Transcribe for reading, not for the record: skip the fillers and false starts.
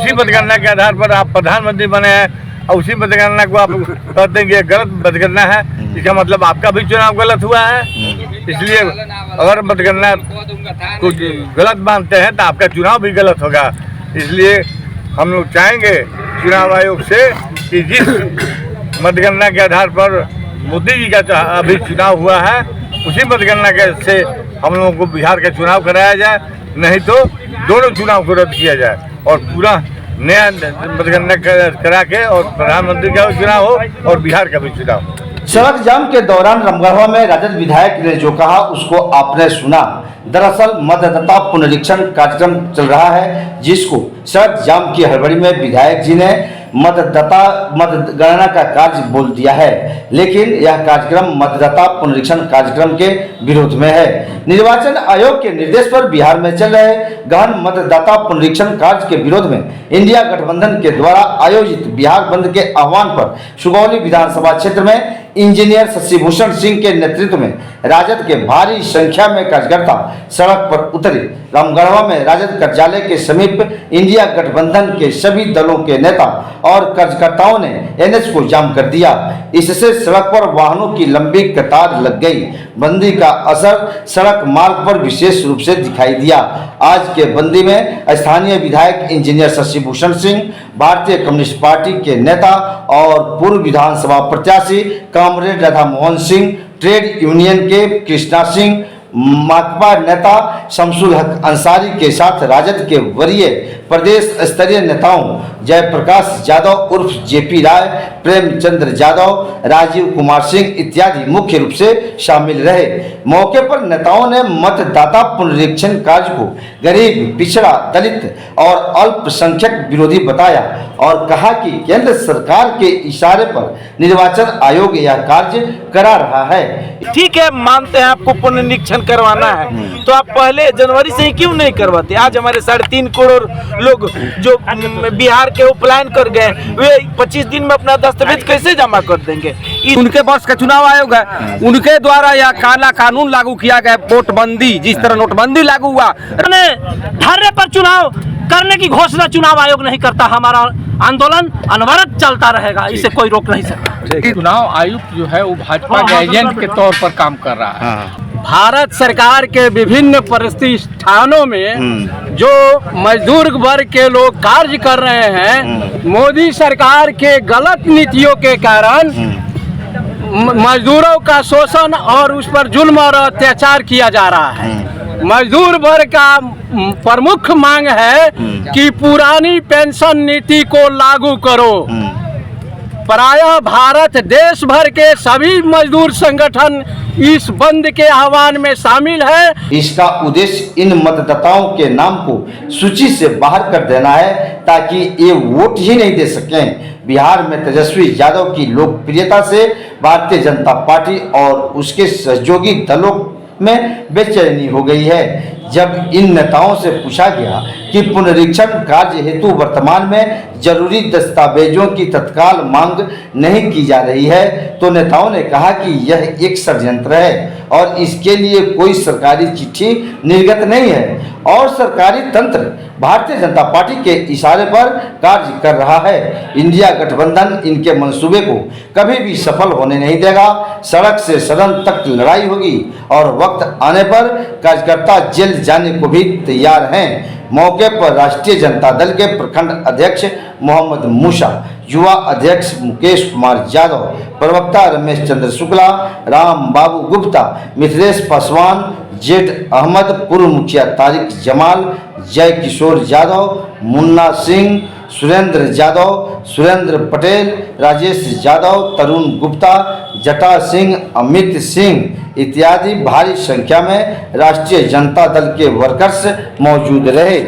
उसी मतगणना के आधार पर आप प्रधानमंत्री बने हैं और उसी मतगणना को आप कहते हैं कि गलत मतगणना है, इसका मतलब आपका भी चुनाव गलत हुआ है। इसलिए अगर मतगणना को गलत मानते हैं तो आपका चुनाव भी गलत होगा। इसलिए हम लोग चाहेंगे चुनाव आयोग से कि जिस मतगणना के आधार पर मोदी जी का अभी चुनाव हुआ है उसी मतगणना के से हम लोगों को बिहार का चुनाव कराया जाए, नहीं तो दोनों चुनाव को रद्द किया जाए और पूरा नया मतगणना करा के और प्रधानमंत्री का चुनाव हो और बिहार का भी चुनाव हो। सड़क जाम के दौरान रामगढ़वा में राजद विधायक ने जो कहा उसको आपने सुना। दरअसल मतदाता पुनरीक्षण कार्यक्रम चल रहा है, जिसको सड़क जाम की हड़बड़ी में विधायक जी ने मतगणना का कार्य बोल दिया है, लेकिन यह कार्यक्रम मतदाता पुनरीक्षण कार्यक्रम के विरोध में है। निर्वाचन आयोग के निर्देश पर बिहार में चल रहे गहन मतदाता पुनरीक्षण कार्य के विरोध में इंडिया गठबंधन के द्वारा आयोजित बिहार बंद के आह्वान पर सुगौली विधानसभा क्षेत्र में इंजीनियर शशिभूषण सिंह के नेतृत्व में राजद के भारी संख्या में कार्यकर्ता सड़क पर उतरे। रामगढ़वा में राजद कार्यालय के समीप इंडिया गठबंधन के सभी दलों के नेता और कार्यकर्ताओं ने एनएच को जाम कर दिया। इससे सड़क पर वाहनों की लंबी कतार लग गई। बंदी का असर सड़क मार्ग पर विशेष रूप से दिखाई दिया। आज के बंदी में स्थानीय विधायक इंजीनियर शशिभूषण सिंह, भारतीय कम्युनिस्ट पार्टी के नेता और पूर्व विधानसभा प्रत्याशी comrade Radha Mohan Singh, trade union के कृष्णा सिंह, माकपा नेता शमसुल हक अंसारी के साथ राजद के वरीय प्रदेश स्तरीय नेताओं जयप्रकाश यादव उर्फ जेपी राय, प्रेमचंद्र यादव, राजीव कुमार सिंह इत्यादि मुख्य रूप से शामिल रहे। मौके पर नेताओं ने मतदाता पुनरीक्षण कार्य को गरीब, पिछड़ा, दलित और अल्पसंख्यक विरोधी बताया और कहा कि केंद्र सरकार के इशारे पर निर्वाचन आयोग यह कार्य करा रहा है। ठीक है, मानते हैं आपको पुनरीक्षण करवाना है, तो आप पहले जनवरी से ही क्यों नहीं करवाते? आज हमारे 3.5 करोड़ लोग जो बिहार के पलायन कर गए, वे 25 दिन में अपना दस्तावेज कैसे जमा कर देंगे? उनके बस का चुनाव आयोग है, उनके द्वारा यह काला कानून लागू किया गया, नोटबंदी, जिस तरह नोटबंदी लागू हुआ। धरने पर चुनाव करने की घोषणा चुनाव आयोग नहीं करता। हमारा आंदोलन अनवरत चलता रहेगा, इसे कोई रोक नहीं सकता। चुनाव आयुक्त जो है वो भाजपा के एजेंट के तौर पर काम कर रहा है। भारत सरकार के विभिन्न प्रतिष्ठानों में जो मजदूर वर्ग के लोग कार्य कर रहे हैं, मोदी सरकार के गलत नीतियों के कारण मजदूरों का शोषण और उस पर जुल्म और अत्याचार किया जा रहा है। मजदूर वर्ग का प्रमुख मांग है कि पुरानी पेंशन नीति को लागू करो। प्रायः भारत देश भर के सभी मजदूर संगठन इस बंद के आह्वान में शामिल है। इसका उद्देश्य इन मतदाताओं के नाम को सूची से बाहर कर देना है ताकि ये वोट ही नहीं दे सकें। बिहार में तेजस्वी यादव की लोकप्रियता से भारतीय जनता पार्टी और उसके सहयोगी दलों में बेचैनी हो गई है। जब इन नेताओं से पूछा गया कि पुनरीक्षण कार्य हेतु वर्तमान में जरूरी दस्तावेजों की तत्काल मांग नहीं की जा रही है, तो नेताओं ने कहा कि यह एक षड्यंत्र है और इसके लिए कोई सरकारी चिट्ठी निर्गत नहीं है और सरकारी तंत्र भारतीय जनता पार्टी के इशारे पर कार्य कर रहा है। इंडिया गठबंधन इनके मंसूबे को कभी भी सफल होने नहीं देगा। सड़क से सदन तक लड़ाई होगी और वक्त आने पर कार्यकर्ता जेल जाने को भी तैयार हैं। मौके पर राष्ट्रीय जनता दल के प्रखंड अध्यक्ष मोहम्मद मूसा, युवा अध्यक्ष मुकेश कुमार यादव, प्रवक्ता रमेश चंद्र शुक्ला, राम बाबू गुप्ता, मिथिलेश पासवान, जेठ अहमद, पूर्व मुखिया तारिक जमाल, जय किशोर यादव, मुन्ना सिंह, सुरेंद्र यादव, सुरेंद्र पटेल, राजेश यादव, तरुण गुप्ता, जटा सिंह, अमित सिंह इत्यादि भारी संख्या में राष्ट्रीय जनता दल के वर्कर्स मौजूद रहे।